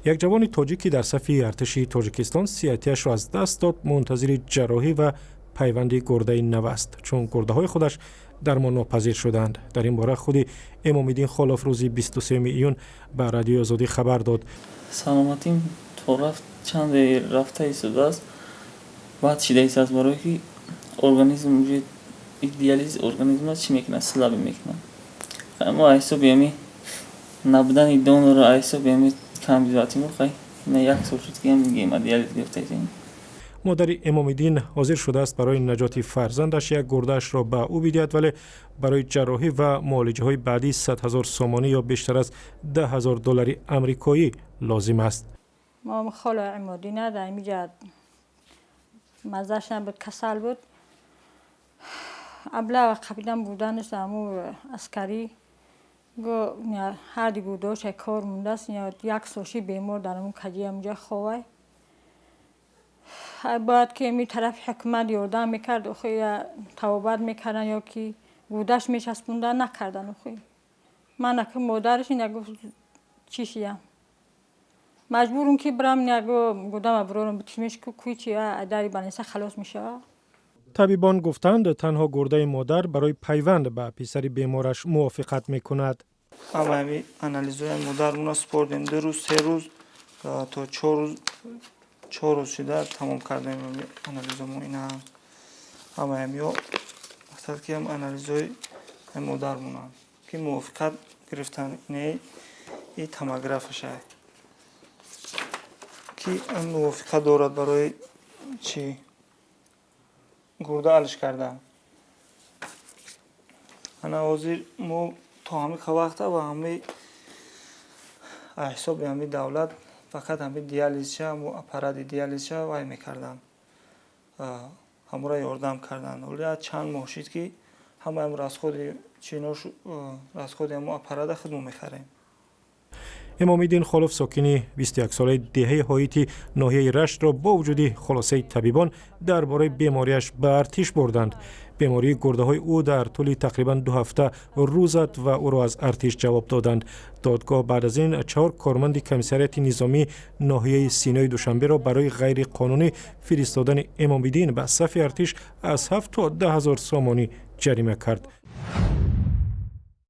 یک جوان تاجیکی در صف ارتش تاجیکستان صحتیش را از دست داد، منتظر جراحی و پیوند گردای نو است، چون گرده‌های خودش درمان ناپذیر شدند. در این باره خود امامدین خولوف روز 23 ایون به رادیو آزادی خبر داد. سلامتیم تو رفت چند رفته ایستاده است. بعد شده ایست از برای که ارگانیسم وجود دیالیز ارگانیسم چی میکنه؟ سلب میکنه. اما حساب یمی نبودن دونر را حساب یمی کم بیزاتی میخوای. نه یک سال شد که میگیم دیالیز گرفته ایم. مادر امامدین حاضر شده است برای نجات فرزندش یک گرده‌اش را به او بدهد، ولی برای جراحی و معالجه های بعدی 100,000 سومانی یا بیشتر از $10,000 آمریکایی لازم است. ما خاله امامدین در اینجا مزه‌ش نبود، کسل بود. ابله قبیدن بودنش امو عسکری گو هر دی گرده‌اش کار مونده است، یا یک سوشی بمور در امو کجی اونجا خواه. باید که می طرف حکومت یاردن میکرد و خیلی توابت میکردن یا که گودش میچسبوندن نکردن. خیلی من که مادرش نگفت چیشیم مجبورم که برم نگو گودم برورم بکشمش که کوی چیه داری بنیسه خلاص میشه. طبیبان گفتند تنها گردای مادر برای پیوند به پسر بیمارش موافقت میکند. اما همی انالیزهای مادر اونا سپردیم 2 روز 3 روز تا 4 روز شده تمام کردیم انالیزمون اینا. اما همی اصلا که هم انالیزهای مادر مونن که موافقت گرفتن اینه ای تماگرافش های که موافقت دارد برای چی گرده علش کردن. انا حاضر ما تا همه که وقت و همه حساب همه دولت فقط همه دیالیز شه و اپارات دیالیز شه وای میکردن، همه را یاردم کردن. ولی چند ماه شد که همه از خود چیناش از خود همه اپارات خودمون میخریم. امامدین خولوف ساکنی 21 ساله دهه هایتی ناحیه رشت را با وجود خلاصه طبیبان درباره بیماریش به ارتش بردند. بیماری گرده‌های او در طول تقریبا 2 هفته روز زد و او را از ارتش جواب دادند. دادگاه بعد از این 4 کارمند کمیسریات نظامی ناحیه سینای دوشنبه را برای غیر قانونی فرستادن امامدین به صف ارتش از 7 تا 10,000 سومانی جریمه کرد.